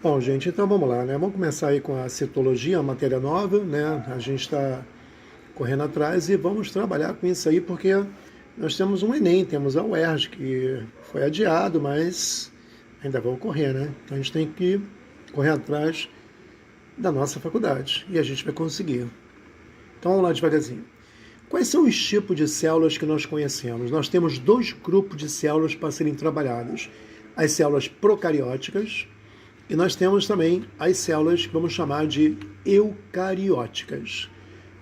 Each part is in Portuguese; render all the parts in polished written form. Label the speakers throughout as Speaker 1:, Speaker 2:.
Speaker 1: Bom, gente, então vamos lá, né? Vamos começar aí com a citologia, a matéria nova, né? A gente está correndo atrás e vamos trabalhar com isso aí, porque nós temos um Enem, temos a UERJ, que foi adiado, mas ainda vai ocorrer, né? Então a gente tem que correr atrás da nossa faculdade e a gente vai conseguir. Então vamos lá devagarzinho. Quais são os tipos de células que nós conhecemos? Nós temos dois grupos de células para serem trabalhadas. As células procarióticas e nós temos também as células que vamos chamar de eucarióticas.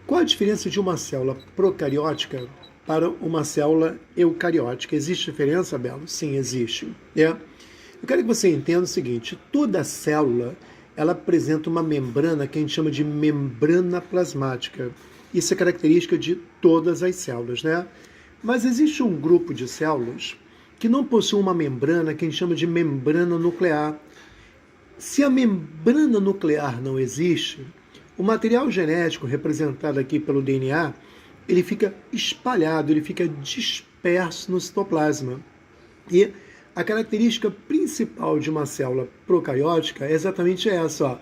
Speaker 1: Qual a diferença de uma célula procariótica para uma célula eucariótica? Existe diferença, Belo? Sim, existe. Eu quero que você entenda o seguinte, toda célula ela apresenta uma membrana que a gente chama de membrana plasmática. Isso é característica de todas as células, né? Mas existe um grupo de células que não possui uma membrana que a gente chama de membrana nuclear. Se a membrana nuclear não existe, o material genético representado aqui pelo DNA, ele fica espalhado, ele fica disperso no citoplasma. E a característica principal de uma célula procariótica é exatamente essa, ó.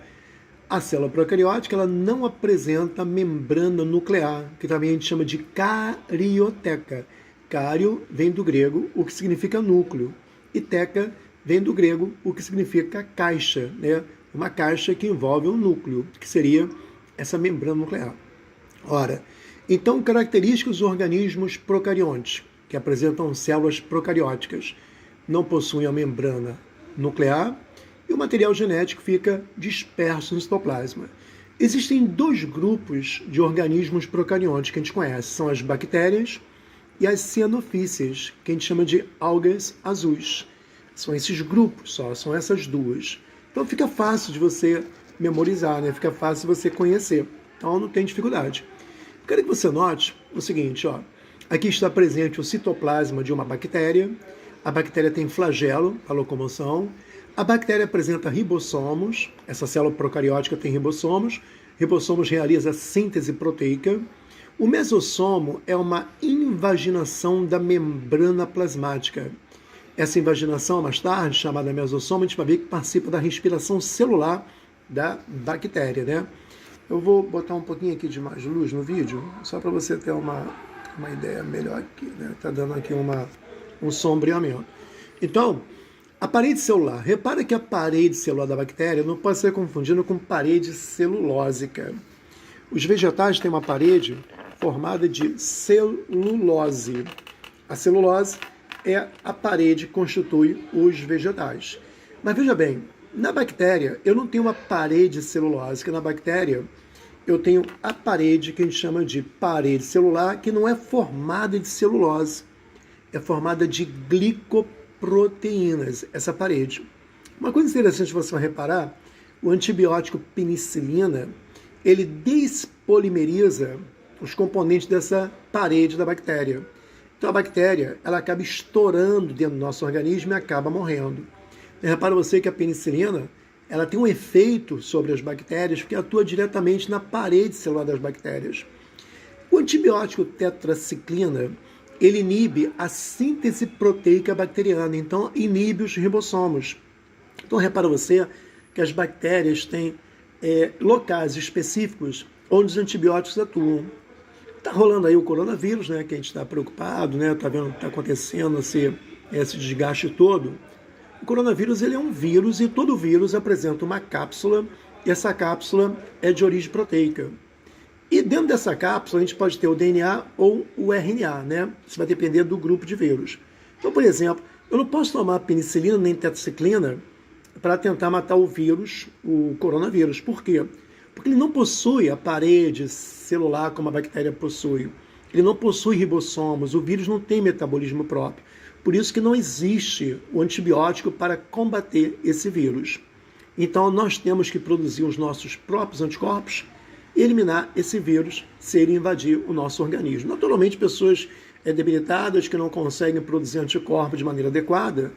Speaker 1: A célula procariótica ela não apresenta membrana nuclear, que também a gente chama de carioteca. Cário vem do grego, o que significa núcleo, e teca vem do grego, o que significa caixa, né? Uma caixa que envolve um núcleo, que seria essa membrana nuclear. Ora, então características dos organismos procariontes, que apresentam células procarióticas, não possuem a membrana nuclear e o material genético fica disperso no citoplasma. Existem dois grupos de organismos procariontes que a gente conhece, são as bactérias e as cianofíceas, que a gente chama de algas azuis. São esses grupos só, são essas duas. Então fica fácil de você memorizar, né? Fica fácil de você conhecer. Então não tem dificuldade. Quero que você note o seguinte, ó. Aqui está presente o citoplasma de uma bactéria. A bactéria tem flagelo, a locomoção. A bactéria apresenta ribossomos. Essa célula procariótica tem ribossomos. Ribossomos realiza síntese proteica. O mesossomo é uma invaginação da membrana plasmática. Essa invaginação, mais tarde, chamada mesossomo, a gente vai ver que participa da respiração celular da bactéria, né? Eu vou botar um pouquinho aqui de mais luz no vídeo, só para você ter uma ideia melhor aqui, né? Tá dando aqui um sombreamento. Então, a parede celular. Repara que a parede celular da bactéria não pode ser confundida com parede celulósica. Os vegetais têm uma parede formada de celulose. A celulose é a parede que constitui os vegetais. Mas veja bem, na bactéria eu não tenho uma parede celulósica. Na bactéria eu tenho a parede que a gente chama de parede celular, que não é formada de celulose, é formada de glicoproteínas, essa parede. Uma coisa interessante você vai reparar, o antibiótico penicilina, ele despolimeriza os componentes dessa parede da bactéria. Então a bactéria ela acaba estourando dentro do nosso organismo e acaba morrendo. Repara você que a penicilina ela tem um efeito sobre as bactérias porque atua diretamente na parede celular das bactérias. O antibiótico tetraciclina ele inibe a síntese proteica bacteriana, então inibe os ribossomos. Então repara você que as bactérias têm locais específicos onde os antibióticos atuam. Está rolando aí o coronavírus, né, que a gente está preocupado, né, está vendo o que está acontecendo, esse desgaste todo. O coronavírus ele é um vírus e todo vírus apresenta uma cápsula e essa cápsula é de origem proteica. E dentro dessa cápsula a gente pode ter o DNA ou o RNA, né? Isso vai depender do grupo de vírus. Então, por exemplo, eu não posso tomar penicilina nem tetraciclina para tentar matar o vírus, o coronavírus. Por quê? Porque ele não possui a parede celular como a bactéria possui. Ele não possui ribossomos, o vírus não tem metabolismo próprio. Por isso que não existe o antibiótico para combater esse vírus. Então nós temos que produzir os nossos próprios anticorpos e eliminar esse vírus se ele invadir o nosso organismo. Naturalmente, pessoas debilitadas que não conseguem produzir anticorpos de maneira adequada,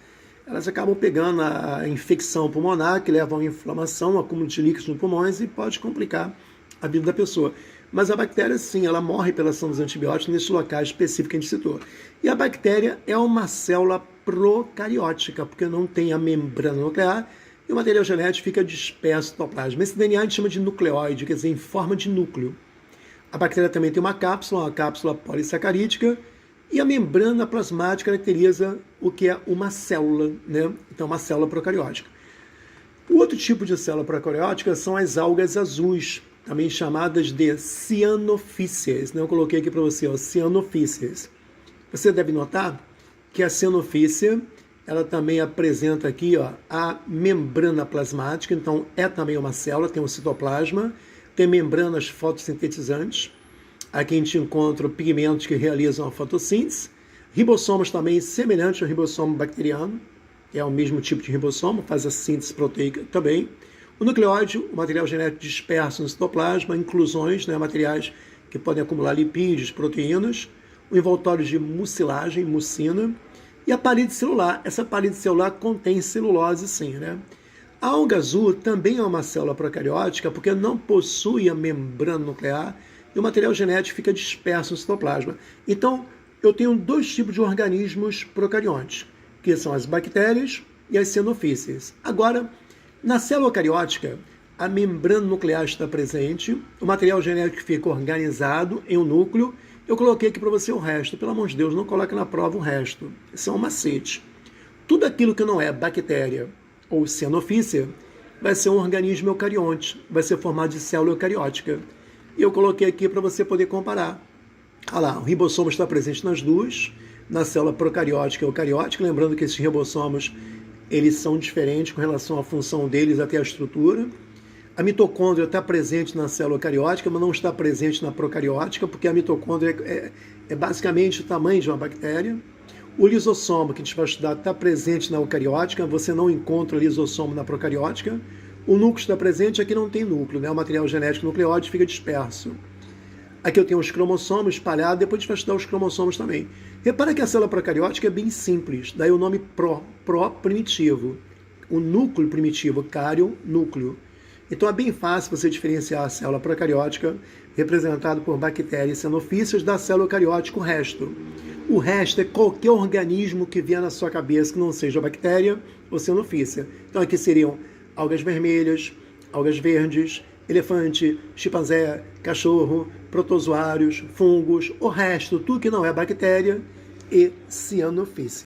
Speaker 1: elas acabam pegando a infecção pulmonar, que leva a uma inflamação, acúmulo de líquidos nos pulmões e pode complicar a vida da pessoa. Mas a bactéria, sim, ela morre pela ação dos antibióticos nesses locais específicos que a gente citou. E a bactéria é uma célula procariótica, porque não tem a membrana nuclear e o material genético fica disperso no citoplasma. Esse DNA a gente chama de nucleóide, quer dizer, em forma de núcleo. A bactéria também tem uma cápsula polissacarídica, e a membrana plasmática caracteriza o que é uma célula, né? Então, uma célula procariótica. O outro tipo de célula procariótica são as algas azuis, também chamadas de cianofíceas. Né? Eu coloquei aqui para você, ó, cianofíceas. Você deve notar que a cianofícea, ela também apresenta aqui, ó, a membrana plasmática, então é também uma célula, tem um citoplasma, tem membranas fotossintetizantes. Aqui a gente encontra pigmentos que realizam a fotossíntese, ribossomos também semelhantes ao ribossomo bacteriano, é o mesmo tipo de ribossomo, faz a síntese proteica também. O nucleóide, o material genético disperso no citoplasma, inclusões, né, materiais que podem acumular lipídios, proteínas, o envoltório de mucilagem, mucina, e a parede celular. Essa parede celular contém celulose, sim, né? A alga azul também é uma célula procariótica porque não possui a membrana nuclear e o material genético fica disperso no citoplasma. Então, eu tenho dois tipos de organismos procariontes, que são as bactérias e as cianofíceas. Agora, na célula eucariótica, a membrana nuclear está presente, o material genético fica organizado em um núcleo. Eu coloquei aqui para você o resto. Pelo amor de Deus, não coloque na prova o resto. Isso é um macete. Tudo aquilo que não é bactéria ou cianofícia vai ser um organismo eucarionte, vai ser formado de célula eucariótica. E eu coloquei aqui para você poder comparar. Olha lá, o ribossomo está presente nas duas, na célula procariótica e eucariótica, lembrando que esses ribossomos eles são diferentes com relação à função deles até a estrutura. A mitocôndria está presente na célula eucariótica, mas não está presente na procariótica, porque a mitocôndria é basicamente o tamanho de uma bactéria. O lisossomo, que a gente vai estudar, está presente na eucariótica, você não encontra o lisossomo na procariótica. O núcleo está presente, aqui não tem núcleo, né? O material genético nucleóide fica disperso. Aqui eu tenho os cromossomos espalhados, depois a gente vai estudar os cromossomos também. Repara que a célula procariótica é bem simples, daí o nome pró primitivo. O núcleo primitivo, cário, núcleo. Então é bem fácil você diferenciar a célula procariótica, representada por bactérias e cianofíceas, da célula eucariótica, o resto. O resto é qualquer organismo que vier na sua cabeça que não seja bactéria ou cianofícia. Então aqui seriam algas vermelhas, algas verdes, elefante, chimpanzé, cachorro, protozoários, fungos, o resto, tudo que não é bactéria e cianofícia.